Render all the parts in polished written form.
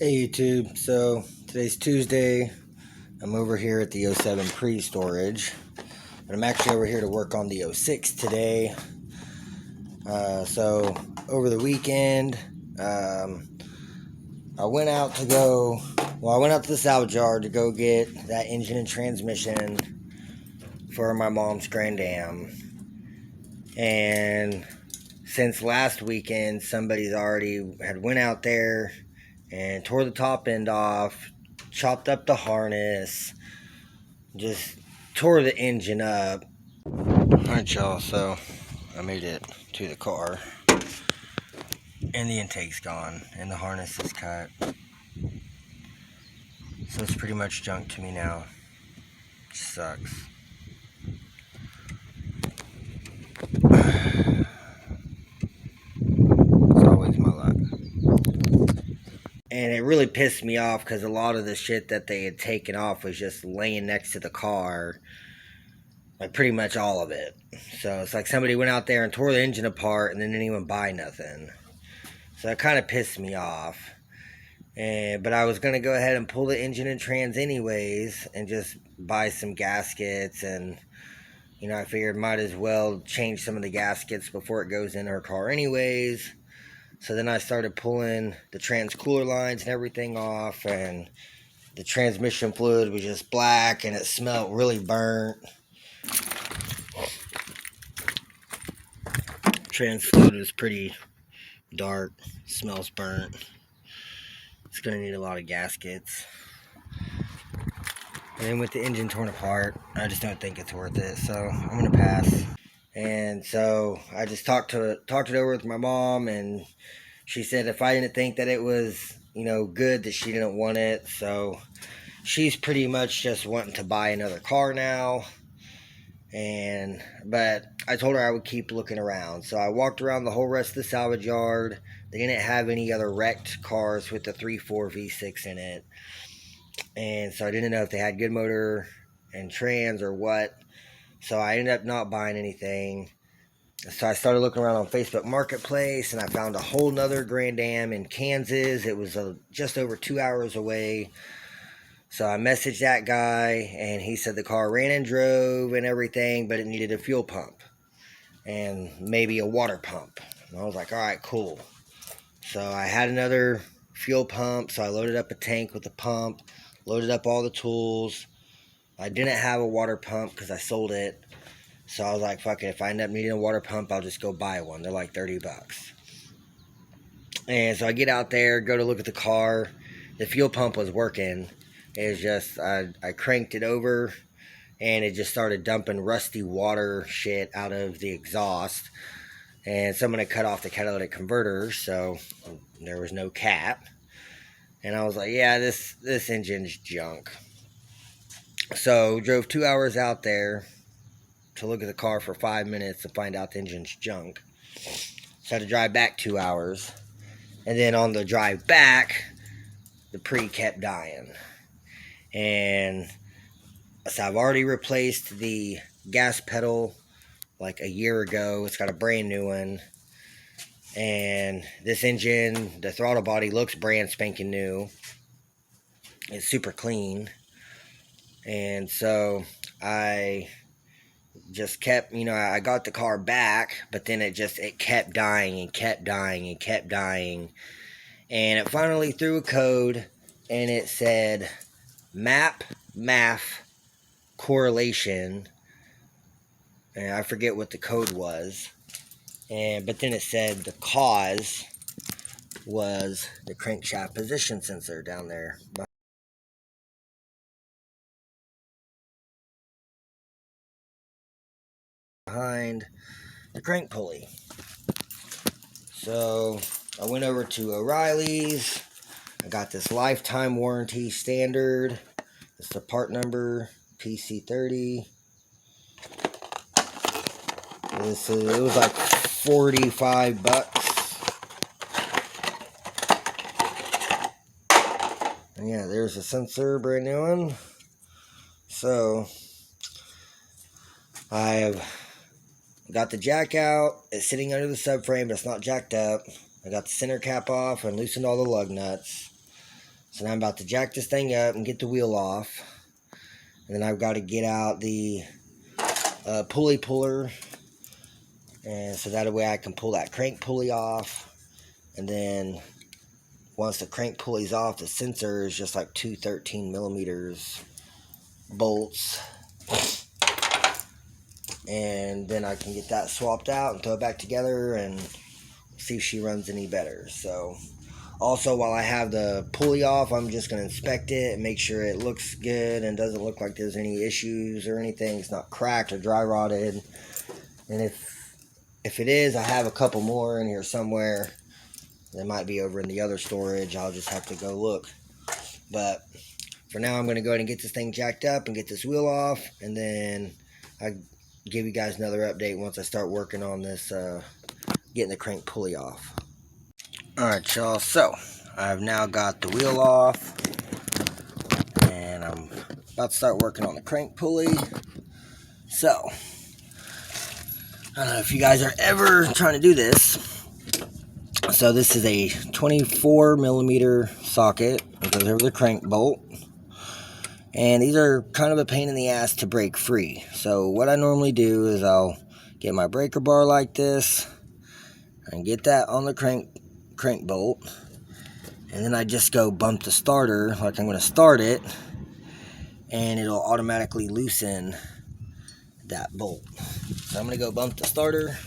Hey YouTube, so today's Tuesday. I'm over here at the '07 Prix storage, but I'm actually over here to work on the '06 today. So over the weekend, I went out to the salvage yard to go get that engine and transmission for my mom's Grand Am. And since last weekend, somebody's already had went out there and tore the top end off, chopped up the harness, just tore the engine up. Alright, y'all, so I made it to the car, and the intake's gone, and the harness is cut. So it's pretty much junk to me now. Sucks. It's always my luck. And it really pissed me off because a lot of the shit that they had taken off was just laying next to the car. Like, pretty much all of it. So it's like somebody went out there and tore the engine apart and then didn't even buy nothing. So it kind of pissed me off. But I was going to go ahead and pull the engine and trans anyways and just buy some gaskets. And, I figured might as well change some of the gaskets before it goes in her car anyways. So then I started pulling the trans cooler lines and everything off, and the transmission fluid was just black and it smelled really burnt. Trans fluid was pretty dark, smells burnt. It's gonna need a lot of gaskets. And then with the engine torn apart, I just don't think it's worth it, so I'm gonna pass. And so I just talked it over with my mom, and she said if I didn't think that it was, good, that she didn't want it. So she's pretty much just wanting to buy another car now. But I told her I would keep looking around. So I walked around the whole rest of the salvage yard. They didn't have any other wrecked cars with the 3.4 V6 in it. And so I didn't know if they had good motor and trans or what. So I ended up not buying anything. So I started looking around on Facebook Marketplace, and I found a whole nother Grand Am in Kansas. It was just over 2 hours away. So I messaged that guy, and he said the car ran and drove and everything, but it needed a fuel pump and maybe a water pump. And I was like, all right, cool. So I had another fuel pump, so I loaded up a tank with a pump, loaded up all the tools. I didn't have a water pump because I sold it. So I was like, fuck it, if I end up needing a water pump, I'll just go buy one. They're like $30. And so I get out there, go to look at the car. The fuel pump was working. It was just, I cranked it over, and it just started dumping rusty water shit out of the exhaust. And someone had cut off the catalytic converter, so there was no cap. And I was like, yeah, this engine's junk. So drove 2 hours out there to look at the car for 5 minutes to find out the engine's junk. So I had to drive back 2 hours. And then on the drive back, the Prix kept dying. And so I've already replaced the gas pedal like a year ago. It's got a brand new one. And this engine, the throttle body looks brand spanking new. It's super clean. And so I just kept, I got the car back, but then it kept dying and kept dying and kept dying. And it finally threw a code, and it said MAF correlation. And I forget what the code was. But then it said the cause was the crankshaft position sensor down there behind the crank pulley. So I went over to O'Reilly's. I got this lifetime warranty standard. It's the part number PC30. It was like $45. And yeah, there's a sensor, brand new one. So I have got the jack out. It's sitting under the subframe, but it's not jacked up. I got the center cap off and loosened all the lug nuts. So now I'm about to jack this thing up and get the wheel off. And then I've got to get out the pulley puller. And so that way I can pull that crank pulley off. And then once the crank pulley's off, the sensor is just like two 13mm bolts. And then I can get that swapped out and throw it back together and see if she runs any better. So also, while I have the pulley off, I'm just going to inspect it and make sure it looks good and doesn't look like there's any issues or anything. It's not cracked or dry rotted. And if it is, I have a couple more in here somewhere. They might be over in the other storage. I'll just have to go look. But for now, I'm going to go ahead and get this thing jacked up and get this wheel off. And then I give you guys another update once I start working on this, getting the crank pulley off. Alright, y'all, so I've now got the wheel off, and I'm about to start working on the crank pulley. So, I don't know if you guys are ever trying to do this. So this is a 24mm socket. It goes over the crank bolt. And these are kind of a pain in the ass to break free. So what I normally do is I'll get my breaker bar like this and get that on the crank bolt, and then I just go bump the starter like I'm going to start it, and it'll automatically loosen that bolt. So I'm going to go bump the starter.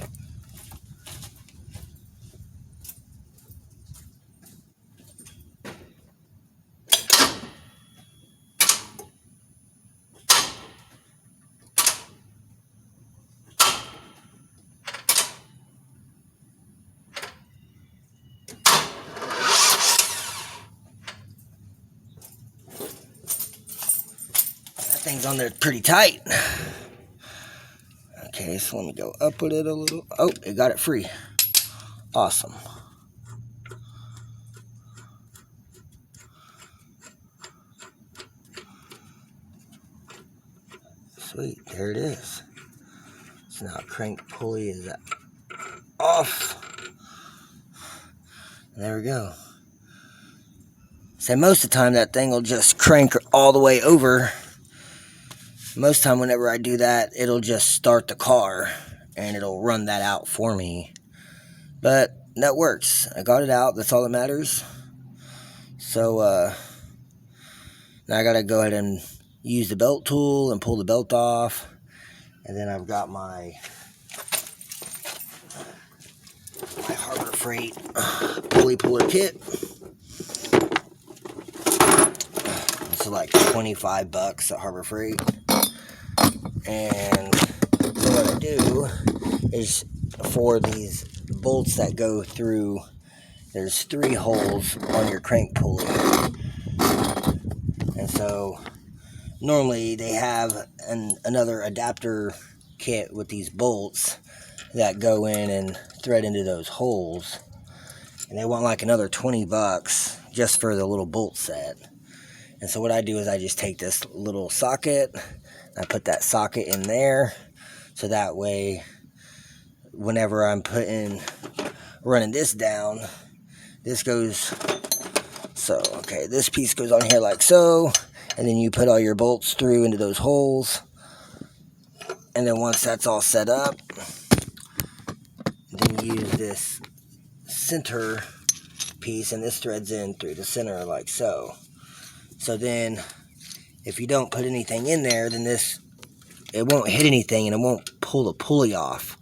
Thing's on there pretty tight. Okay, so let me go up with it a little. Oh, it got it free. Awesome. Sweet, there it is. So now crank pulley is off. There we go. So most of the time that thing will just crank all the way over. Most of the time whenever I do that, it'll just start the car and it'll run that out for me. But that works. I got it out. That's all that matters. So now I gotta go ahead and use the belt tool and pull the belt off. And then I've got my Harbor Freight pulley puller kit. It's like $25 at Harbor Freight. And what I do is, for these bolts that go through, there's 3 holes on your crank pulley. And so normally they have another adapter kit with these bolts that go in and thread into those holes. And they want like another $20 just for the little bolt set. And so what I do is I just take this little socket, I put that socket in there, so that way whenever I'm running this down, this goes, so okay, this piece goes on here like so, and then you put all your bolts through into those holes, and then once that's all set up, then you use this center piece, and this threads in through the center like so. So then, if you don't put anything in there, then it won't hit anything and it won't pull the pulley off.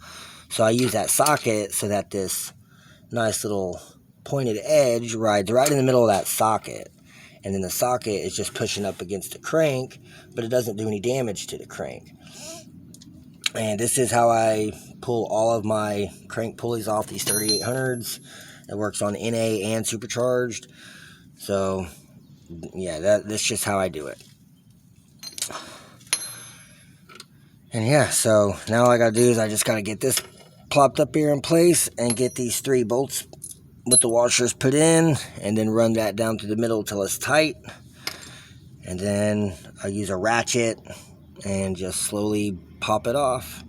So I use that socket so that this nice little pointed edge rides right in the middle of that socket. And then the socket is just pushing up against the crank, but it doesn't do any damage to the crank. And this is how I pull all of my crank pulleys off these 3800s. It works on NA and supercharged. So yeah, that's just how I do it. And yeah, so now all I gotta do is I just gotta get this plopped up here in place and get these 3 bolts with the washers put in, and then run that down to the middle till it's tight. And then I use a ratchet and just slowly pop it off.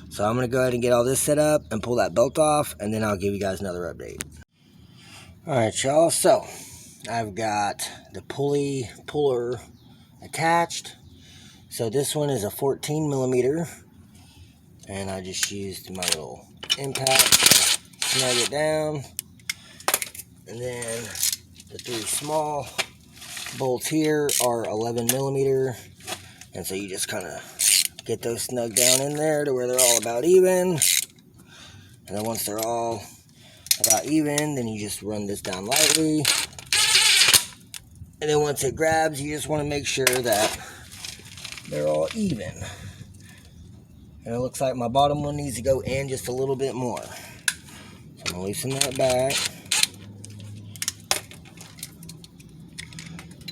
So I'm gonna go ahead and get all this set up and pull that belt off, and then I'll give you guys another update. Alright, y'all, so I've got the puller attached. So this one is a 14 millimeter, and I just used my little impact to snag it down. And then the 3 small bolts here are 11 millimeter, and so you just kind of get those snug down in there to where they're all about even. And then once they're all about even, then you just run this down lightly. And then once it grabs, you just want to make sure that they're all even. And it looks like my bottom one needs to go in just a little bit more. So I'm going to loosen that back.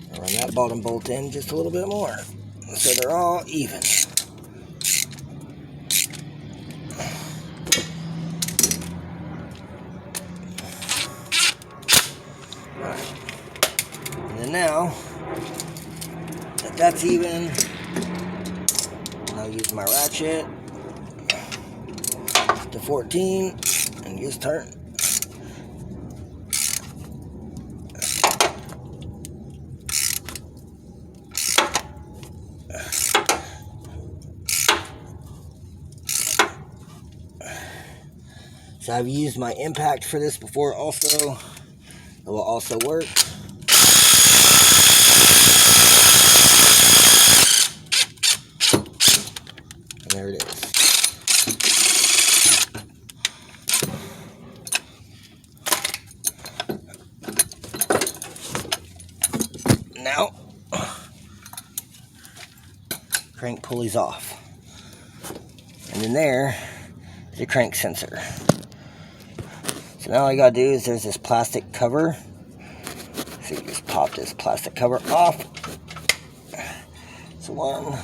And run that bottom bolt in just a little bit more. So they're all even. Alright. And then now that that's even, I'll use my ratchet to 14 and just turn. So I've used my impact for this before also. It will also work. And there it is. Now, crank pulley's off. And in there is a crank sensor. So now all you gotta do is there's this plastic cover. So you just pop this plastic cover off. So one.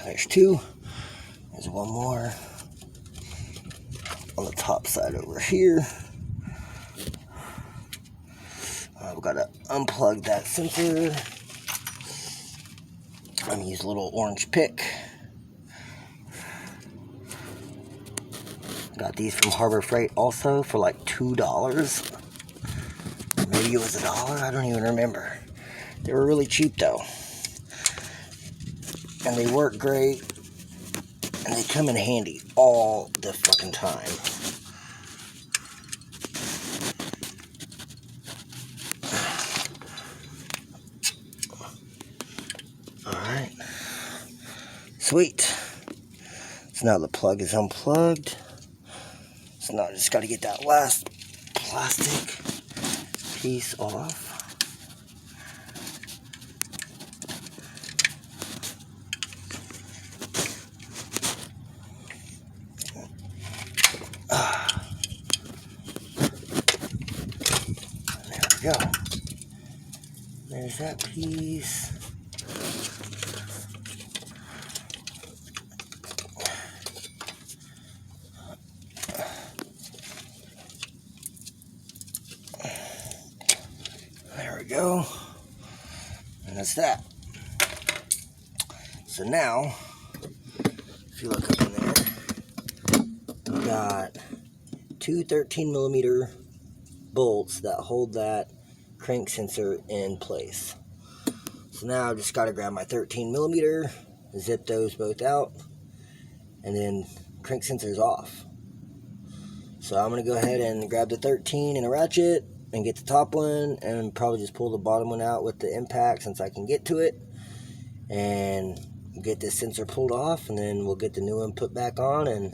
There's 2. There's one more on the top side over here. I've got to unplug that sensor. I'm gonna use a little orange pick. Got these from Harbor Freight also for like $2. Maybe it was $1. I don't even remember. They were really cheap though. And they work great. And they come in handy all the fucking time. Alright. Sweet. So now the plug is unplugged. So now I just got to get that last plastic piece off. There we go. There's that piece. There we go. And that's that. So now, if you look up in there, we got 2 13 millimeter bolts that hold that crank sensor in place. So now I've just got to grab my 13 millimeter, zip those both out, and then crank sensor is off. So I'm going to go ahead and grab the 13 and a ratchet and get the top one, and probably just pull the bottom one out with the impact since I can get to it, and get this sensor pulled off, and then we'll get the new one put back on and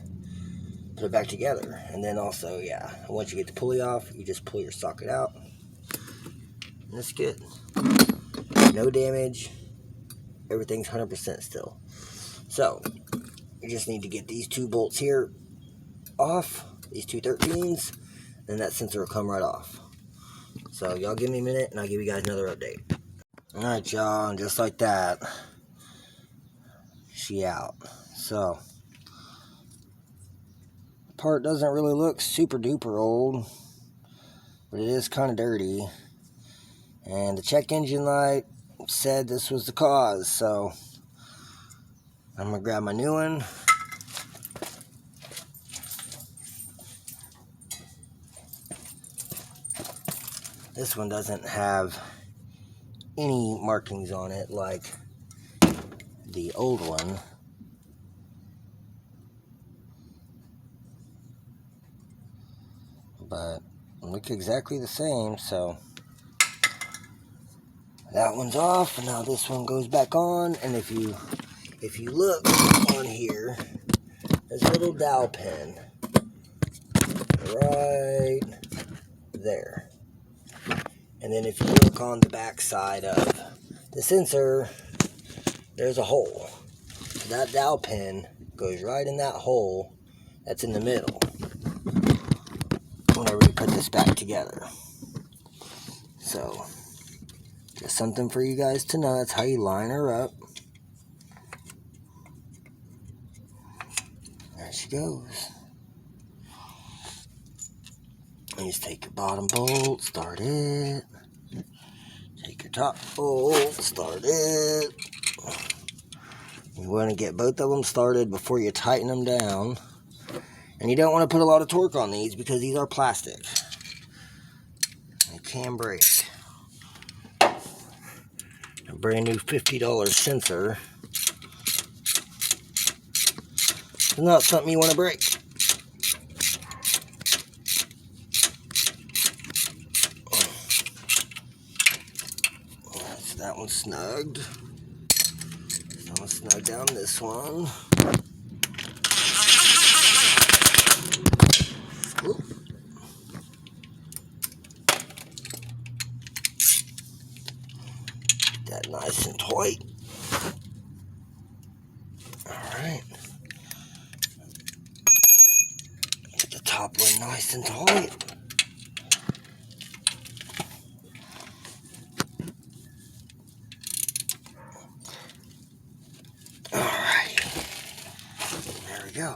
put it back together. And then also, yeah, once you get the pulley off, you just pull your socket out, and that's good. No damage. Everything's 100% still. So you just need to get these 2 bolts here off, these 2 13s, and that sensor will come right off. So y'all give me a minute and I'll give you guys another update. Alright y'all, and just like that, she out. So the part doesn't really look super duper old, but it is kind of dirty. And the check engine light said this was the cause, so I'm gonna grab my new one. This one doesn't have any markings on it like the old one. But look exactly the same, so that one's off, and now this one goes back on. And if you look on here, there's a little dowel pin right there. And then if you look on the back side of the sensor, there's a hole. That dowel pin goes right in that hole that's in the middle whenever we put this back together. So, just something for you guys to know. That's how you line her up. There she goes. You just take your bottom bolt, start it. Take your top bolt, start it. You want to get both of them started before you tighten them down. And you don't want to put a lot of torque on these because these are plastic. They can break. A brand new $50 sensor is not something you want to break. So that one's snugged. So I'll snug down this one. Oop. Get that nice and tight. Alright. Get the top one nice and tight. Alright. There we go.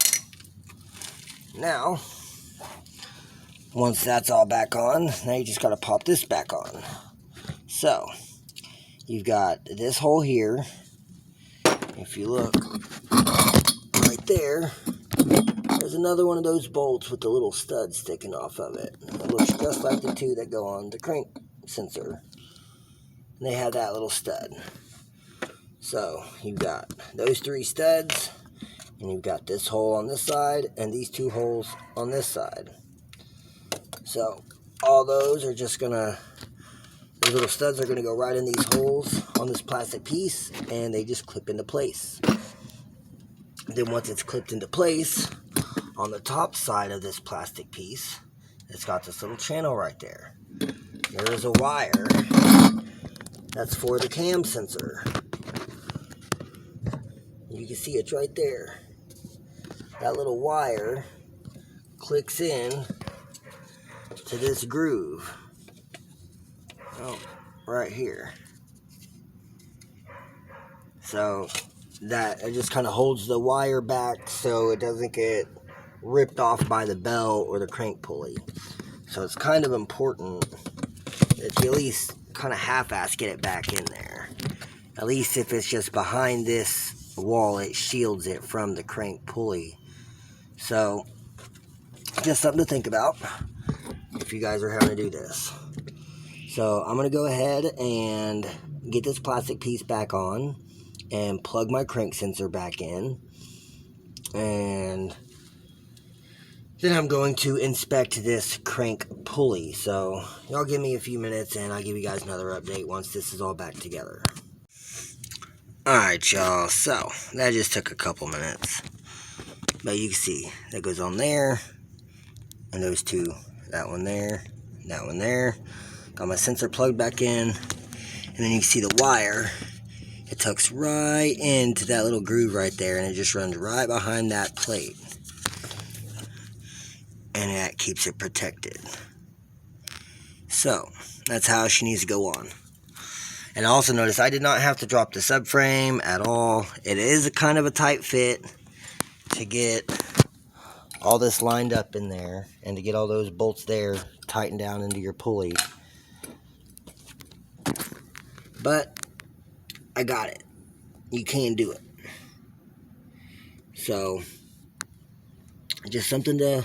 Now, once that's all back on, now you just got to pop this back on. So, you've got this hole here. If you look right there, there's another one of those bolts with the little stud sticking off of it. It looks just like the two that go on the crank sensor. And they have that little stud. So, you've got those three studs, and you've got this hole on this side, and these two holes on this side. So, all those are just gonna, those little studs are gonna go right in these holes on this plastic piece, and they just clip into place. Then once it's clipped into place, on the top side of this plastic piece, it's got this little channel right there. There is a wire that's for the cam sensor. You can see it's right there. That little wire clicks in to this groove. Oh, right here. So that it just kind of holds the wire back so it doesn't get ripped off by the belt or the crank pulley. So it's kind of important that you at least kind of half-ass get it back in there. At least if it's just behind this wall, it shields it from the crank pulley. So just something to think about if you guys are having to do this. So I'm going to go ahead and get this plastic piece back on and plug my crank sensor back in. And then I'm going to inspect this crank pulley. So y'all give me a few minutes and I'll give you guys another update once this is all back together. Alright y'all, so that just took a couple minutes. But you can see, that goes on there, and those two, that one there, that one there. Got my sensor plugged back in, and then you can see the wire, it tucks right into that little groove right there, and it just runs right behind that plate. And that keeps it protected. So, that's how she needs to go on. And also notice I did not have to drop the subframe at all. It is a kind of a tight fit to get all this lined up in there and to get all those bolts there tightened down into your pulley. But I got it. You can do it. So, just something to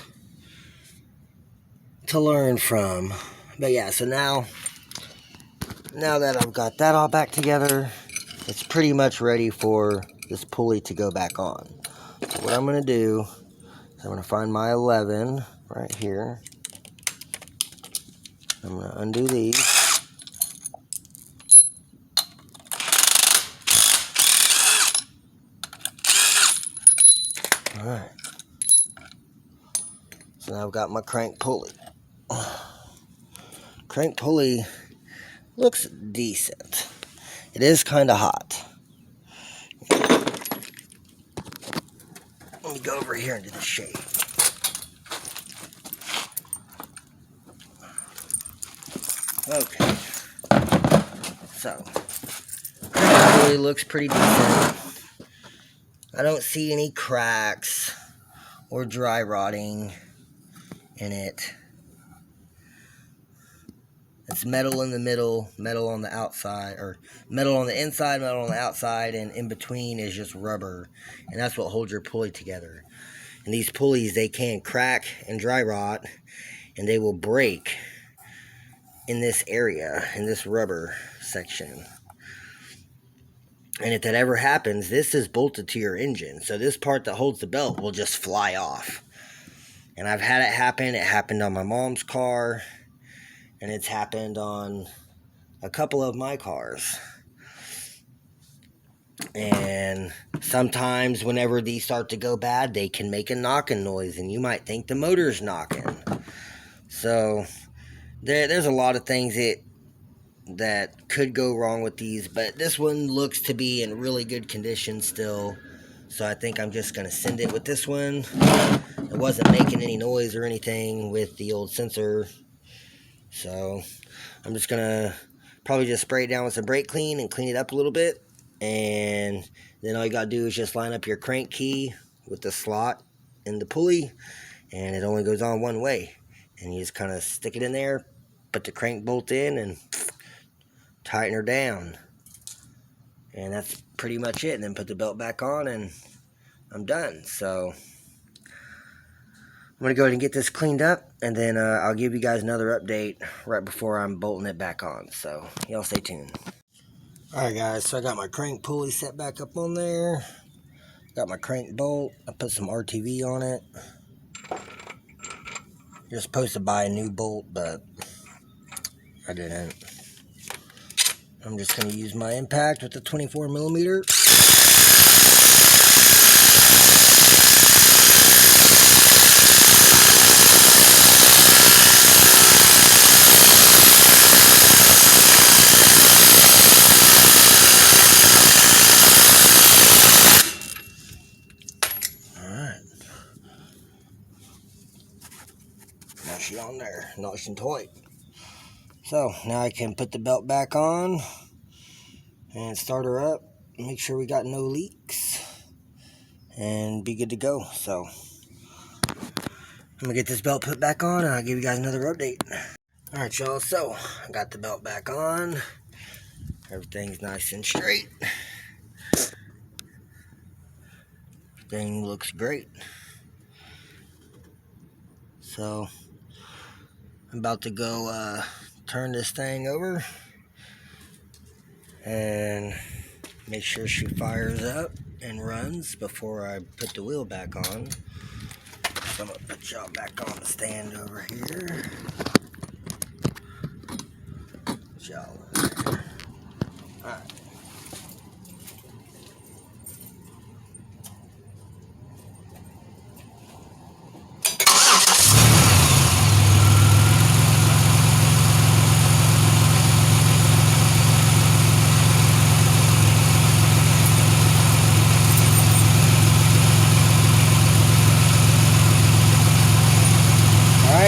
learn from. But yeah, so now that I've got that all back together, it's pretty much ready for this pulley to go back on. So what I'm going to do is I'm going to find my 11 right here. I'm going to undo these. Alright. So now I've got my crank pulley. Crank pulley looks decent. It is kind of hot. Let me go over here into the shade. Okay. So, crank pulley looks pretty decent. I don't see any cracks or dry rotting in it. It's metal in the middle, metal on the outside, or metal on the inside, metal on the outside, and in between is just rubber. And that's what holds your pulley together. And these pulleys, they can crack and dry rot, and they will break in this area, in this rubber section. And if that ever happens, this is bolted to your engine. So this part that holds the belt will just fly off. And I've had it happen. It happened on my mom's car. And it's happened on a couple of my cars. And sometimes whenever these start to go bad, they can make a knocking noise. And you might think the motor's knocking. So there's a lot of things that could go wrong with these. But this one looks to be in really good condition still. So I think I'm just going to send it with this one. It wasn't making any noise or anything with the old sensor. So I'm just going to probably just spray it down with some brake clean and clean it up a little bit. And then all you got to do is just line up your crank key with the slot in the pulley. And it only goes on one way. And you just kind of stick it in there, put the crank bolt in, and tighten her down. And that's pretty much it. And then put the belt back on and I'm done. So I'm going to go ahead and get this cleaned up, and then I'll give you guys another update right before I'm bolting it back on. So, y'all stay tuned. Alright guys, so I got my crank pulley set back up on there. Got my crank bolt. I put some RTV on it. You're supposed to buy a new bolt, but I didn't. I'm just going to use my impact with the 24mm. On there, nice and tight. So now I can put the belt back on and start her up, make sure we got no leaks, and be good to go. So I'm gonna get this belt put back on and I'll give you guys another update. Alright y'all, so I got the belt back on. Everything's nice and straight. Everything looks great. So I'm about to go turn this thing over and make sure she fires up and runs before I put the wheel back on. So I'm going to put y'all back on the stand over here. Y'all over there. Alright.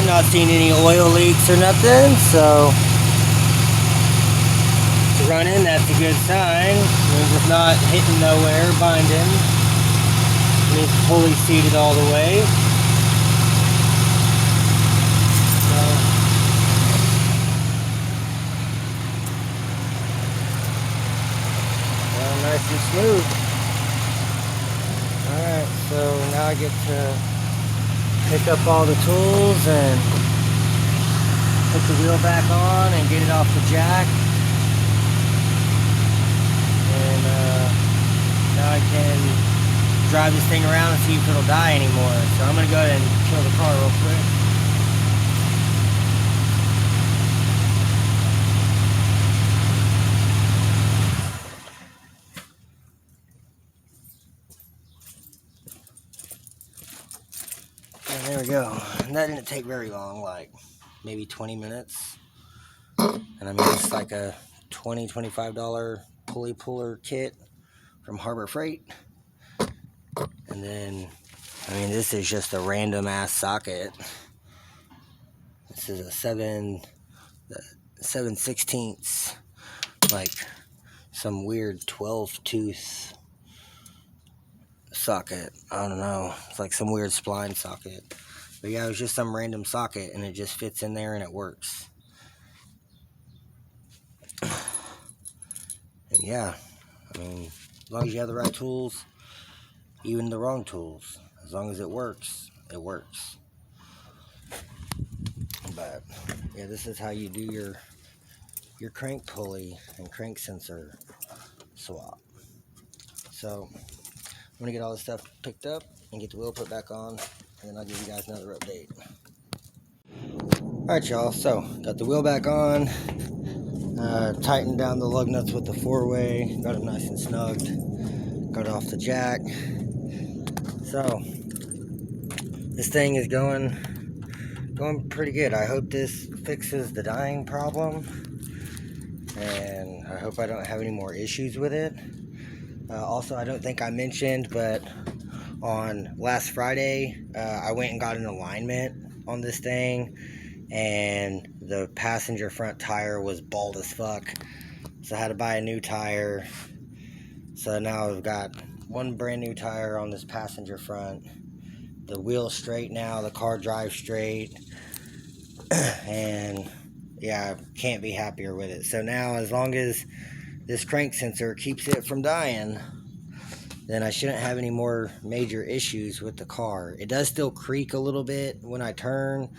Not seeing any oil leaks or nothing, so it's running. That's a good sign. Means it's not hitting nowhere, binding. It means the pulley's seated all the way. So, too smooth. Alright, so now I get to pick up all the tools and put the wheel back on and get it off the jack. And now I can drive this thing around and see if it'll die anymore. So I'm going to go ahead and kill the car real quick. And there we go. And that didn't take very long, like maybe 20 minutes. And I mean, it's like a $20–$25 pulley puller kit from Harbor Freight. And then, I mean, this is just a random ass socket. This is a 7/16, like some weird 12 tooth socket. I don't know. It's like some weird spline socket. But yeah, it was just some random socket and it just fits in there and it works. And yeah, I mean, as long as you have the right tools, even the wrong tools, as long as it works, it works. But yeah, this is how you do your crank pulley and crank sensor swap. So I'm gonna get all this stuff picked up and get the wheel put back on, and then I'll give you guys another update. Alright y'all, so got the wheel back on, tightened down the lug nuts with the 4-way, got them nice and snugged, got it off the jack. So this thing is going pretty good. I hope this fixes the dying problem, and I hope I don't have any more issues with it. Also, I don't think I mentioned, but on last Friday, I went and got an alignment on this thing, and the passenger front tire was bald as fuck, so I had to buy a new tire. So now I've got one brand new tire on this passenger front. The wheel's straight now, the car drives straight, and yeah, I can't be happier with it. So now, as long as this crank sensor keeps it from dying, then I shouldn't have any more major issues with the car. It does still creak a little bit when I turn,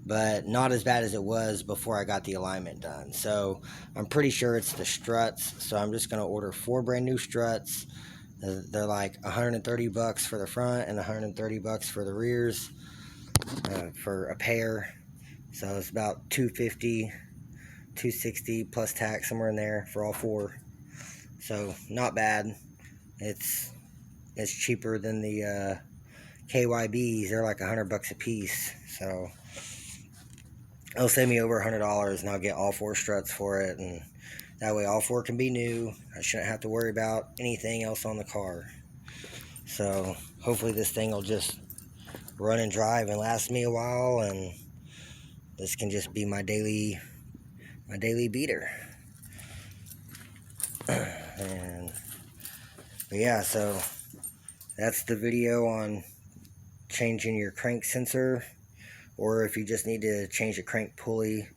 but not as bad as it was before I got the alignment done. So I'm pretty sure it's the struts, so I'm just going to order 4 brand new struts. They're like $130 for the front and $130 for the rears, for a pair. So it's about $250, $260 plus tax, somewhere in there for all 4. So not bad. It's cheaper than the KYBs. They're like $100 a piece. So it'll save me over $100, and I'll get all 4 struts for it, and that way all 4 can be new. I shouldn't have to worry about anything else on the car. So hopefully this thing will just run and drive and last me a while, and this can just be my daily beater. But yeah, so that's the video on changing your crank sensor, or if you just need to change the crank pulley,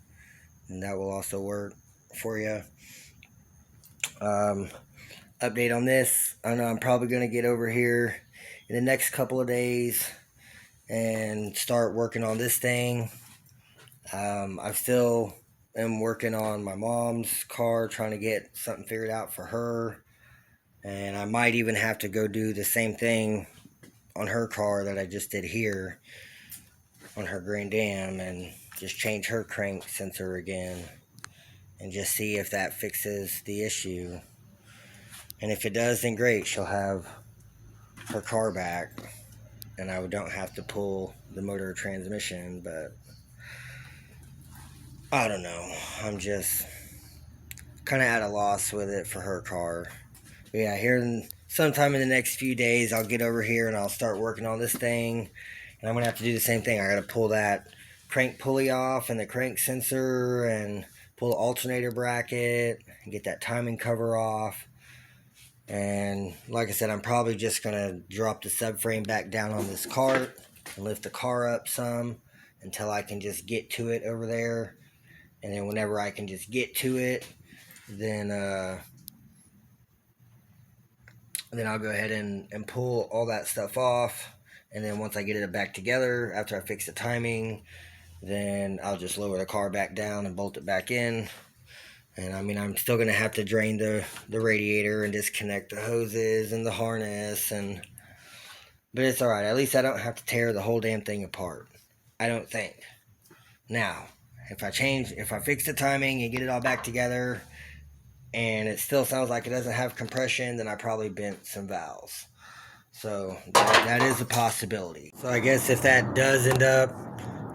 and that will also work for you. Update on this, I know I'm probably going to get over here in the next couple of days and start working on this thing. I still am working on my mom's car, trying to get something figured out for her, and I might even have to go do the same thing on her car that I just did here on her Grand Dam, and just change her crank sensor again and just see if that fixes the issue. And if it does, then great, she'll have her car back and I don't have to pull the motor transmission. But I don't know, I'm just kind of at a loss with it for her car. But yeah, here sometime in the next few days I'll get over here and I'll start working on this thing, and I'm gonna have to do the same thing. I gotta pull that crank pulley off and the crank sensor, and pull the alternator bracket and get that timing cover off. And like I said, I'm probably just gonna drop the subframe back down on this cart and lift the car up some until I can just get to it over there. And then whenever I can just get to it, then And then I'll go ahead and pull all that stuff off. And then once I get it back together, after I fix the timing, then I'll just lower the car back down and bolt it back in. And I mean, I'm still going to have to drain the radiator and disconnect the hoses and the harness. But it's alright. At least I don't have to tear the whole damn thing apart. I don't think. Now, if I fix the timing and get it all back together, and it still sounds like it doesn't have compression, then I probably bent some valves. So that is a possibility. So I guess if that does end up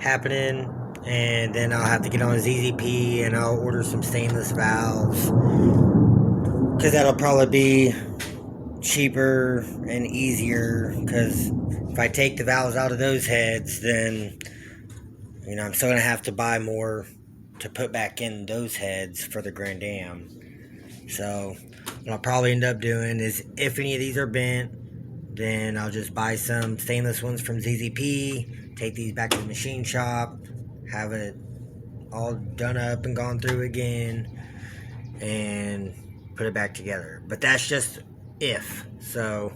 happening, and then I'll have to get on ZZP and I'll order some stainless valves, because that'll probably be cheaper and easier. Because if I take the valves out of those heads, then I'm still gonna have to buy more to put back in those heads for the Grand Am. So what I'll probably end up doing is, if any of these are bent, then I'll just buy some stainless ones from ZZP, take these back to the machine shop, have it all done up and gone through again, and put it back together. But that's just if. So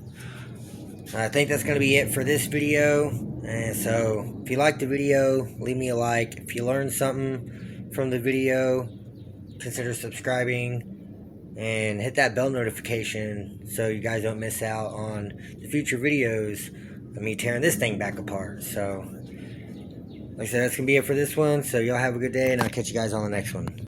I think that's going to be it for this video. And so if you liked the video, leave me a like. If you learned something from the video, consider subscribing. And hit that bell notification so you guys don't miss out on the future videos of me tearing this thing back apart. So, like I said, that's going to be it for this one. So y'all have a good day, and I'll catch you guys on the next one.